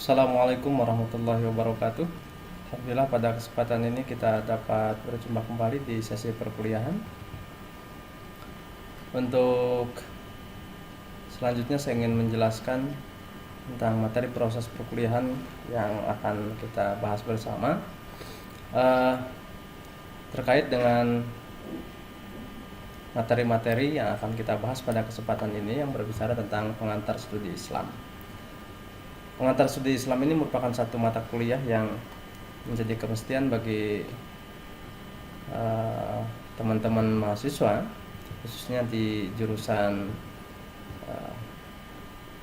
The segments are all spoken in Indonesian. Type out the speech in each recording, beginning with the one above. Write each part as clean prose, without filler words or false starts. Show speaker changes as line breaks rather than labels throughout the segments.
Assalamualaikum warahmatullahi wabarakatuh. Alhamdulillah pada kesempatan ini kita dapat berjumpa kembali di sesi perkuliahan. Untuk selanjutnya saya ingin menjelaskan tentang materi proses perkuliahan yang akan kita bahas bersama terkait dengan materi-materi yang akan kita bahas pada kesempatan ini yang berbicara tentang pengantar studi Islam. Pengantar studi Islam ini merupakan satu mata kuliah yang menjadi kemestian bagi teman-teman mahasiswa, khususnya di jurusan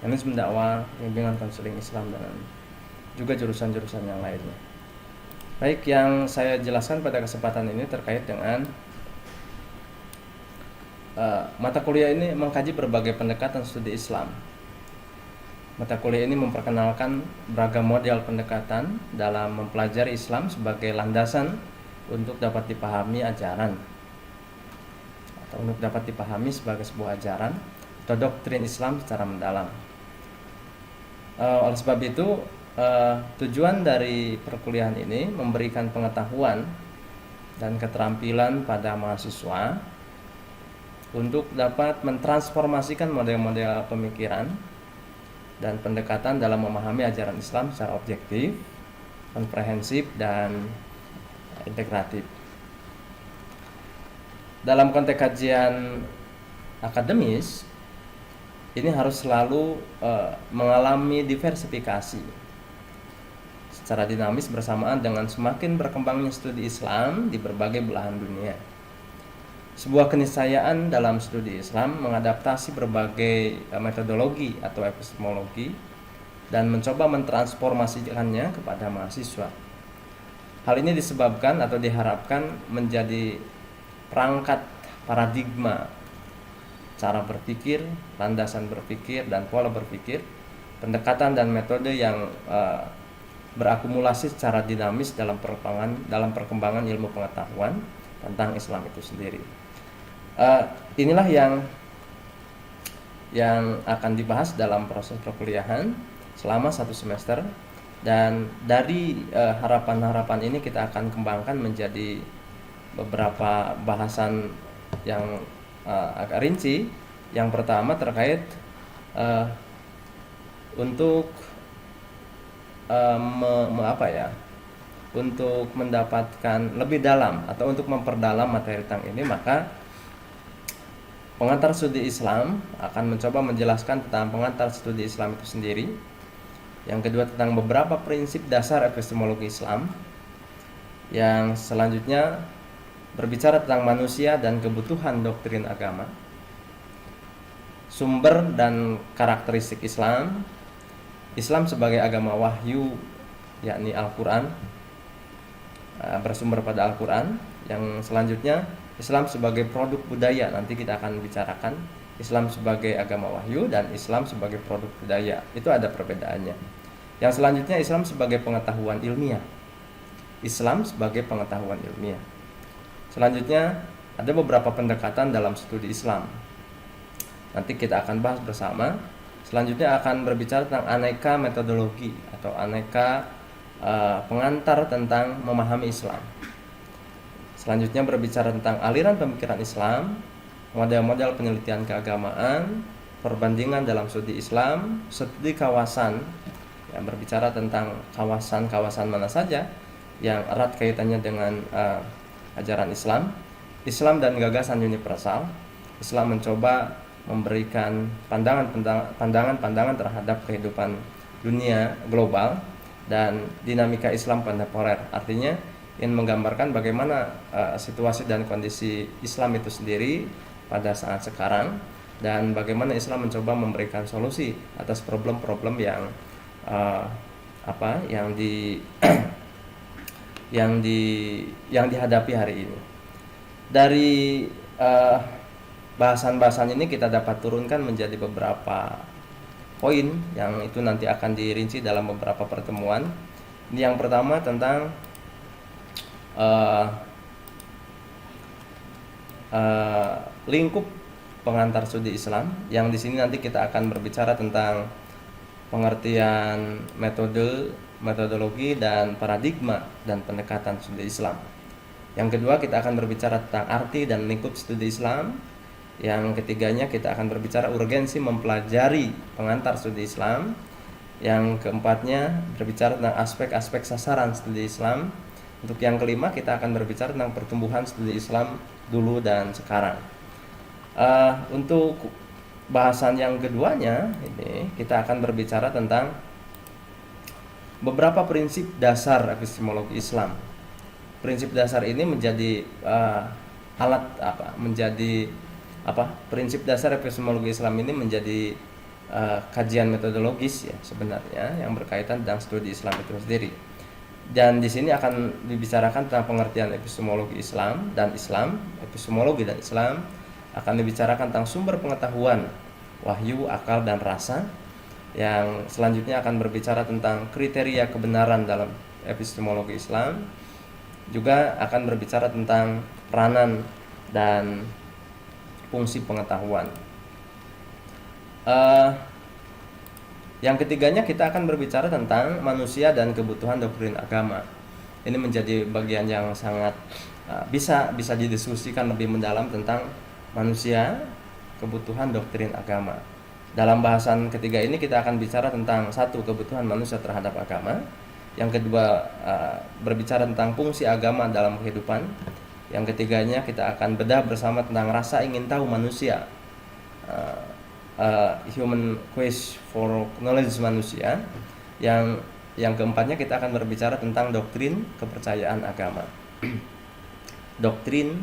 manajemen dakwah, bimbingan konseling Islam, dan juga jurusan-jurusan yang lainnya. Baik, yang saya jelaskan pada kesempatan ini terkait dengan mata kuliah ini mengkaji berbagai pendekatan studi Islam. Mata kuliah ini memperkenalkan beragam model pendekatan dalam mempelajari Islam sebagai landasan untuk dapat dipahami ajaran atau untuk dapat dipahami sebagai sebuah ajaran atau doktrin Islam secara mendalam. Oleh sebab itu, tujuan dari perkuliahan ini memberikan pengetahuan dan keterampilan pada mahasiswa untuk dapat mentransformasikan model-model pemikiran dan pendekatan dalam memahami ajaran Islam secara objektif, komprehensif, dan integratif. Dalam konteks kajian akademis, ini harus selalu mengalami diversifikasi secara dinamis bersamaan dengan semakin berkembangnya studi Islam di berbagai belahan dunia. Sebuah keniscayaan dalam studi Islam mengadaptasi berbagai metodologi atau epistemologi dan mencoba mentransformasikannya kepada mahasiswa. Hal ini disebabkan atau diharapkan menjadi perangkat paradigma cara berpikir, landasan berpikir, dan pola berpikir, pendekatan dan metode yang berakumulasi secara dinamis dalam perkembangan ilmu pengetahuan tentang Islam itu sendiri. Inilah yang akan dibahas dalam proses perkuliahan selama satu semester, dan dari harapan-harapan ini kita akan kembangkan menjadi beberapa bahasan yang agak rinci. Yang pertama terkait untuk untuk mendapatkan lebih dalam atau untuk memperdalam materi tentang ini, maka pengantar studi Islam akan mencoba menjelaskan tentang pengantar studi Islam itu sendiri. Yang kedua tentang beberapa prinsip dasar epistemologi Islam. Yang selanjutnya berbicara tentang manusia dan kebutuhan doktrin agama, sumber dan karakteristik Islam, Islam sebagai agama wahyu yakni Al-Quran, bersumber pada Al-Quran. Yang selanjutnya Islam sebagai produk budaya, nanti kita akan bicarakan Islam sebagai agama wahyu dan Islam sebagai produk budaya, itu ada perbedaannya. Yang selanjutnya Islam sebagai pengetahuan ilmiah, Islam sebagai pengetahuan ilmiah. Selanjutnya ada beberapa pendekatan dalam studi Islam, nanti kita akan bahas bersama. Selanjutnya akan berbicara tentang aneka metodologi atau aneka pengantar tentang memahami Islam. Selanjutnya berbicara tentang aliran pemikiran Islam, model-model penelitian keagamaan, perbandingan dalam studi Islam, studi kawasan, yang berbicara tentang kawasan-kawasan mana saja yang erat kaitannya dengan ajaran Islam, Islam dan gagasan universal. Islam mencoba memberikan pandangan-pandangan terhadap kehidupan dunia global dan dinamika Islam kontemporer. Artinya ingin menggambarkan bagaimana situasi dan kondisi Islam itu sendiri pada saat sekarang, dan bagaimana Islam mencoba memberikan solusi atas problem-problem yang yang dihadapi hari ini. Dari bahasan-bahasan ini kita dapat turunkan menjadi beberapa poin yang itu nanti akan dirinci dalam beberapa pertemuan. Ini yang pertama tentang lingkup pengantar studi Islam, yang di sini nanti kita akan berbicara tentang pengertian metodologi dan paradigma dan pendekatan studi Islam. Yang kedua, kita akan berbicara tentang arti dan lingkup studi Islam. Yang ketiganya, kita akan berbicara urgensi mempelajari pengantar studi Islam. Yang keempatnya, berbicara tentang aspek-aspek sasaran studi Islam. Untuk yang kelima, kita akan berbicara tentang pertumbuhan studi Islam dulu dan sekarang. Untuk bahasan yang keduanya, ini kita akan berbicara tentang beberapa prinsip dasar epistemologi Islam. Prinsip dasar ini menjadi prinsip dasar epistemologi Islam ini menjadi kajian metodologis ya sebenarnya yang berkaitan dengan studi Islam itu sendiri. Dan di sini akan dibicarakan tentang pengertian epistemologi Islam, epistemologi dan Islam akan dibicarakan tentang sumber pengetahuan, wahyu, akal dan rasa. Yang selanjutnya akan berbicara tentang kriteria kebenaran dalam epistemologi Islam. Juga akan berbicara tentang peranan dan fungsi pengetahuan. Yang ketiganya, kita akan berbicara tentang manusia dan kebutuhan doktrin agama. Ini menjadi bagian yang sangat bisa didiskusikan lebih mendalam tentang manusia, kebutuhan doktrin agama. Dalam bahasan ketiga ini kita akan bicara tentang satu, kebutuhan manusia terhadap agama. Yang kedua, berbicara tentang fungsi agama dalam kehidupan. Yang ketiganya, kita akan bedah bersama tentang rasa ingin tahu manusia, human quest for knowledge manusia. Yang keempatnya, kita akan berbicara tentang doktrin kepercayaan agama. Doktrin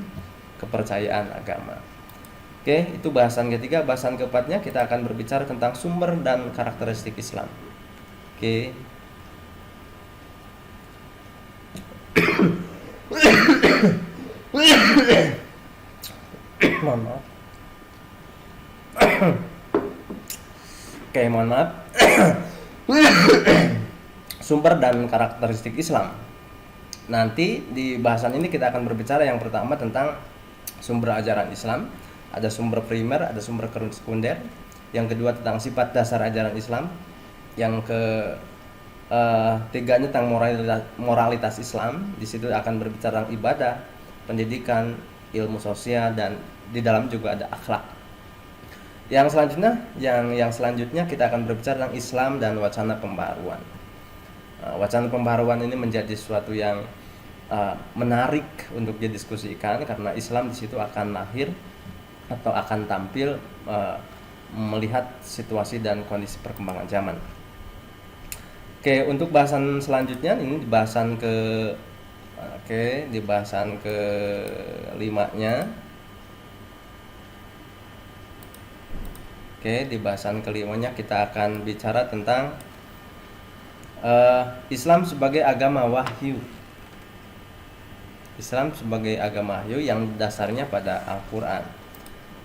kepercayaan agama. Oke, itu bahasan ketiga. Bahasan keempatnya, kita akan berbicara tentang sumber dan karakteristik Islam. Oke. Mohon maaf. Oke, mohon maaf. Sumber dan karakteristik Islam. Nanti di bahasan ini kita akan berbicara yang pertama tentang sumber ajaran Islam. Ada sumber primer, ada sumber sekunder. Yang kedua tentang sifat dasar ajaran Islam. Yang ketiganya tentang moralitas Islam. Di situ akan berbicara tentang ibadah, pendidikan, ilmu sosial, dan di dalam juga ada akhlak. Yang selanjutnya kita akan berbicara tentang Islam dan wacana pembaharuan. Wacana pembaharuan ini menjadi sesuatu yang menarik untuk didiskusikan karena Islam di situ akan lahir atau akan tampil melihat situasi dan kondisi perkembangan zaman. Oke, untuk bahasan selanjutnya ini di bahasan kelimanya. Di bahasan kelimanya kita akan bicara tentang Islam sebagai agama wahyu. Islam sebagai agama wahyu yang dasarnya pada Al-Qur'an.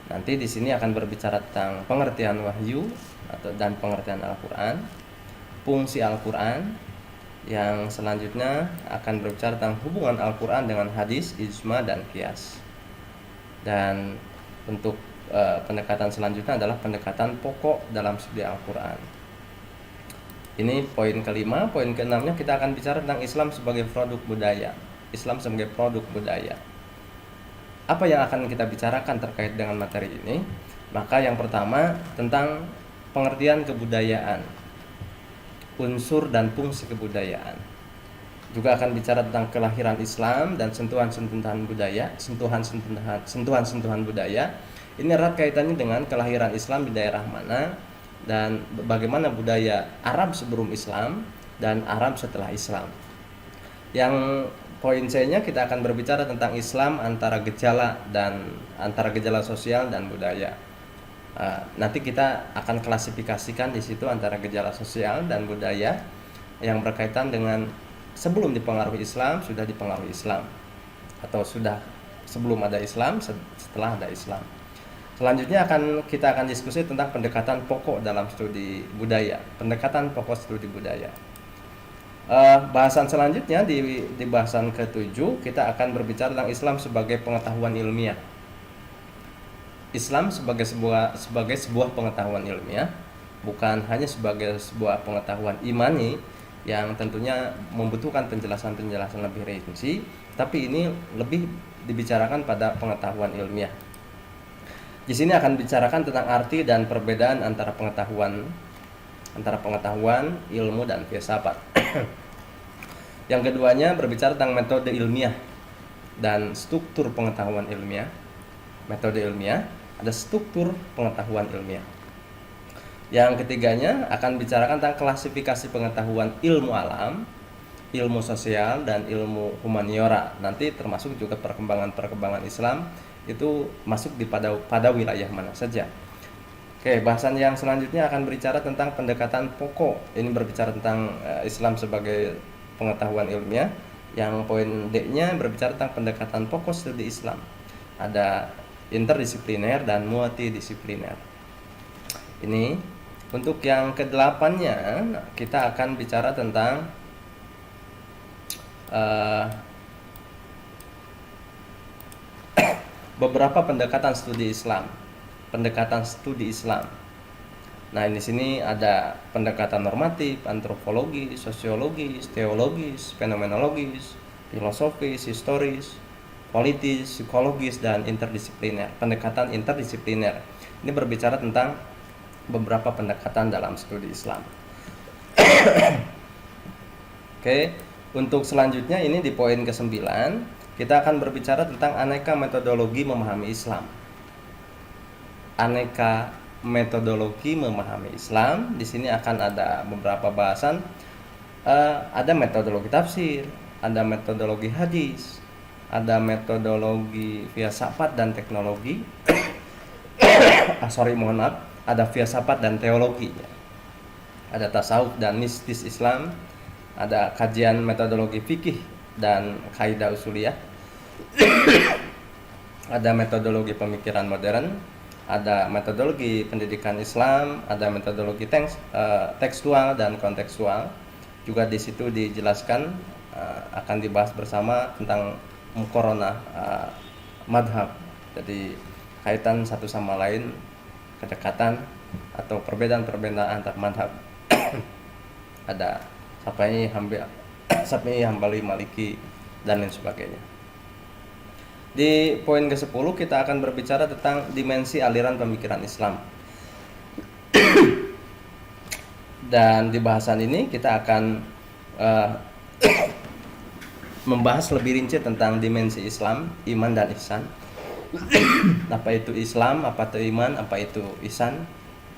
Nanti di sini akan berbicara tentang pengertian wahyu dan pengertian Al-Qur'an, fungsi Al-Qur'an. Yang selanjutnya akan berbicara tentang hubungan Al-Qur'an dengan hadis, ijma dan qiyas. Dan untuk pendekatan selanjutnya adalah pendekatan pokok dalam studi Al-Qur'an. Ini poin kelima. Poin keenamnya kita akan bicara tentang Islam sebagai produk budaya. Islam sebagai produk budaya. Apa yang akan kita bicarakan terkait dengan materi ini? Maka yang pertama tentang pengertian kebudayaan, unsur dan fungsi kebudayaan. Juga akan bicara tentang kelahiran Islam dan sentuhan-sentuhan budaya, sentuhan-sentuhan budaya. Ini erat kaitannya dengan kelahiran Islam di daerah mana dan bagaimana budaya Arab sebelum Islam dan Arab setelah Islam. Yang poin C-nya kita akan berbicara tentang Islam antara gejala sosial dan budaya. Nanti kita akan klasifikasikan di situ antara gejala sosial dan budaya yang berkaitan dengan sebelum dipengaruhi Islam, sudah dipengaruhi Islam, atau sudah sebelum ada Islam, setelah ada Islam. Selanjutnya kita akan diskusi tentang pendekatan pokok dalam studi budaya. Pendekatan pokok studi budaya. Bahasan selanjutnya di bahasan ke-7 kita akan berbicara tentang Islam sebagai pengetahuan ilmiah. Islam sebagai sebuah pengetahuan ilmiah. bukan hanya sebagai sebuah pengetahuan imani yang tentunya membutuhkan penjelasan-penjelasan lebih rinci, tapi ini lebih dibicarakan pada pengetahuan ilmiah. Di sini akan bicarakan tentang arti dan perbedaan antara pengetahuan, ilmu dan filsafat. Yang keduanya berbicara tentang metode ilmiah dan struktur pengetahuan ilmiah. Metode ilmiah, ada struktur pengetahuan ilmiah. Yang ketiganya akan bicarakan tentang klasifikasi pengetahuan ilmu alam, ilmu sosial, dan ilmu humaniora. Nanti termasuk juga perkembangan Islam itu masuk pada wilayah mana saja. Oke, bahasan yang selanjutnya akan berbicara tentang pendekatan pokok. Ini berbicara tentang Islam sebagai pengetahuan ilmiah. Yang poin D-nya berbicara tentang pendekatan pokok studi Islam. Ada interdisipliner dan multidisipliner. Ini untuk yang ke-8-nya kita akan bicara tentang beberapa pendekatan studi Islam. Nah, di sini ada pendekatan normatif, antropologis, sosiologis, teologis, fenomenologis, filosofis, historis, politis, psikologis, dan interdisipliner. Pendekatan interdisipliner ini berbicara tentang beberapa pendekatan dalam studi Islam. Oke, untuk selanjutnya ini di poin ke-9 kita akan berbicara tentang aneka metodologi memahami Islam. Aneka metodologi memahami Islam. Di sini akan ada beberapa bahasan. Ada metodologi tafsir, ada metodologi hadis, ada metodologi filsafat dan teknologi. Ada filsafat dan teologi. Ada tasawuf dan mistis Islam. Ada kajian metodologi fikih dan kaidah usuliyah. Ada metodologi pemikiran modern, ada metodologi pendidikan Islam, ada metodologi tekstual dan kontekstual. Juga di situ dijelaskan akan dibahas bersama tentang muqaranah madhab. Jadi kaitan satu sama lain, kedekatan atau perbedaan antar madhab. Ada Syafi'i, Hambali, Maliki, dan lain sebagainya. Di poin ke-10 kita akan berbicara tentang dimensi aliran pemikiran Islam. Dan di bahasan ini kita akan membahas lebih rinci tentang dimensi Islam, iman, dan ihsan. Apa itu Islam, apa itu iman, apa itu ihsan,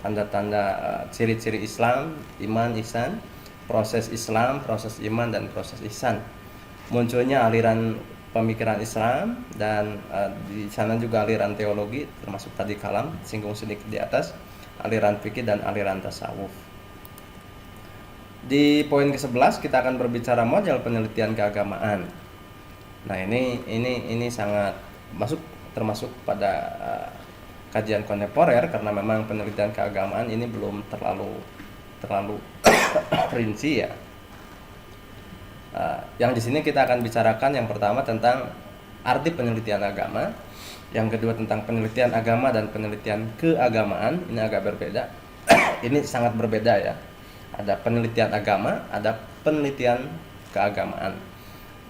tanda-tanda ciri-ciri Islam, iman, ihsan, proses Islam, proses iman, dan proses ihsan. Munculnya aliran pemikiran Islam dan di sana juga aliran teologi, termasuk tadi kalam singgung sedikit di atas, aliran fikih dan aliran tasawuf. Di poin ke-11 kita akan berbicara model penelitian keagamaan. Nah, ini sangat termasuk pada kajian kontemporer karena memang penelitian keagamaan ini belum terlalu rinci ya. Yang di sini kita akan bicarakan yang pertama tentang arti penelitian agama, yang kedua tentang penelitian agama dan penelitian keagamaan. Ini agak berbeda. Ini sangat berbeda ya. Ada penelitian agama, ada penelitian keagamaan.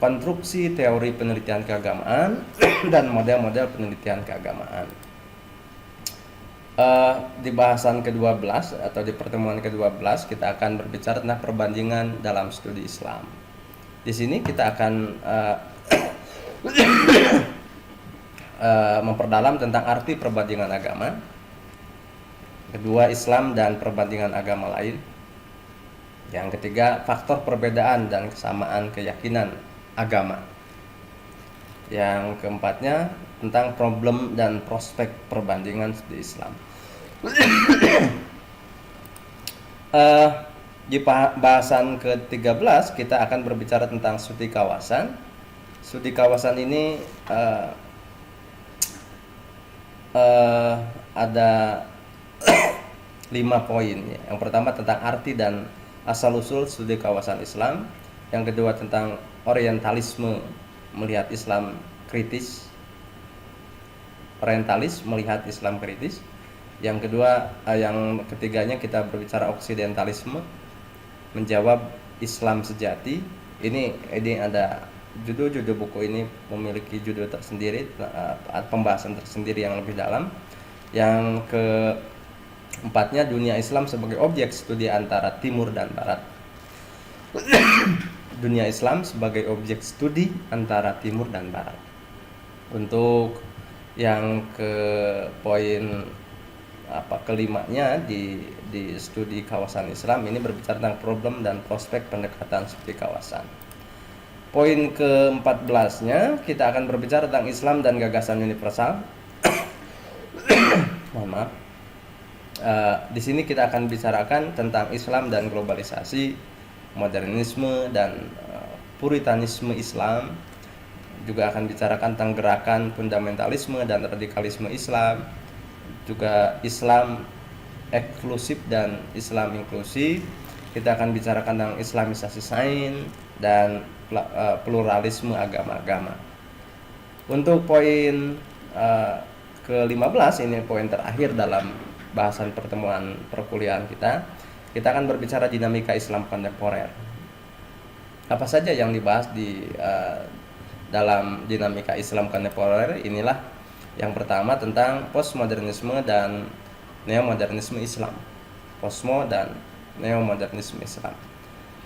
Konstruksi teori penelitian keagamaan dan model-model penelitian keagamaan. Di bahasan ke-12 atau di pertemuan ke-12 kita akan berbicara tentang perbandingan dalam studi Islam. Di sini kita akan memperdalam tentang arti perbandingan agama. Kedua, Islam dan perbandingan agama lain. Yang ketiga, faktor perbedaan dan kesamaan keyakinan agama. Yang keempatnya, tentang problem dan prospek perbandingan studi Islam. Di bahasan ke-13 kita akan berbicara tentang studi kawasan. Studi kawasan ini ada 5 poin ya. Yang pertama tentang arti dan asal-usul studi kawasan Islam. Yang kedua tentang orientalisme, melihat Islam kritis. Orientalis melihat Islam kritis. Yang kedua, yang ketiganya kita berbicara oksidentalisme, menjawab Islam sejati. Ini ada judul buku ini memiliki judul tersendiri, pembahasan tersendiri yang lebih dalam. Yang keempatnya, dunia Islam sebagai objek studi antara timur dan barat. Dunia Islam sebagai objek studi antara timur dan barat. Untuk yang ke poin kelimanya di studi kawasan Islam ini berbicara tentang problem dan prospek pendekatan studi kawasan. Poin ke-14-nya kita akan berbicara tentang Islam dan gagasan universal. Mohon maaf. Di sini kita akan bicarakan tentang Islam dan globalisasi, modernisme dan puritanisme Islam. Juga akan bicarakan tentang gerakan fundamentalisme dan radikalisme Islam. Juga Islam eksklusif dan Islam inklusif. Kita akan bicarakan tentang islamisasi sains dan pluralisme agama-agama. Untuk poin ke-15, ini poin terakhir dalam bahasan pertemuan perkuliahan kita akan berbicara dinamika Islam kontemporer. Apa saja yang dibahas di dalam dinamika Islam kontemporer inilah. Yang pertama tentang postmodernisme dan neomodernisme Islam. Postmo dan neomodernisme Islam.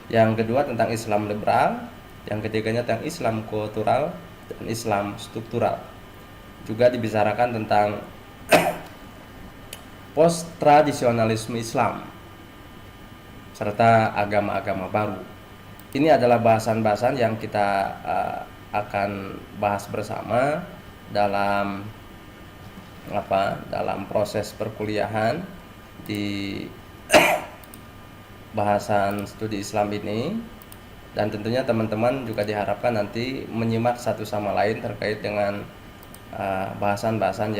Yang kedua tentang Islam liberal. Yang ketiganya tentang Islam kultural dan Islam struktural. Juga dibicarakan tentang post tradisionalisme Islam serta agama-agama baru. Ini adalah bahasan-bahasan yang kita akan bahas bersama dalam proses perkuliahan di bahasan studi Islam ini. Dan tentunya teman-teman juga diharapkan nanti menyimak satu sama lain terkait dengan bahasan-bahasan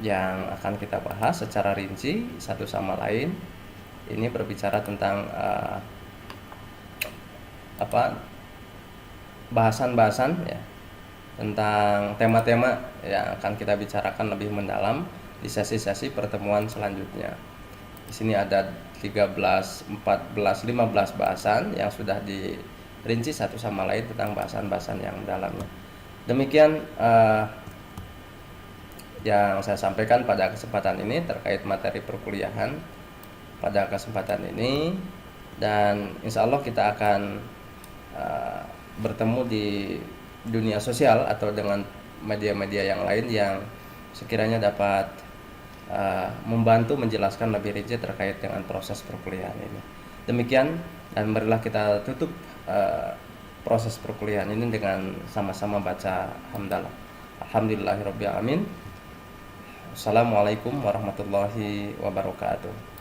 yang akan kita bahas secara rinci satu sama lain. Ini berbicara tentang bahasan-bahasan ya, tentang tema-tema yang akan kita bicarakan lebih mendalam di sesi-sesi pertemuan selanjutnya. Di sini ada 13, 14, 15 bahasan yang sudah dirinci satu sama lain tentang bahasan-bahasan yang dalamnya. Demikian yang saya sampaikan pada kesempatan ini terkait materi perkuliahan pada kesempatan ini, dan insya Allah kita akan bertemu di dunia sosial atau dengan media-media yang lain yang sekiranya dapat membantu menjelaskan lebih rinci terkait dengan proses perkuliahan ini. Demikian, dan marilah kita tutup proses perkuliahan ini dengan sama-sama baca hamdalah. Alhamdulillahirabbil alamin. Assalamualaikum warahmatullahi wabarakatuh.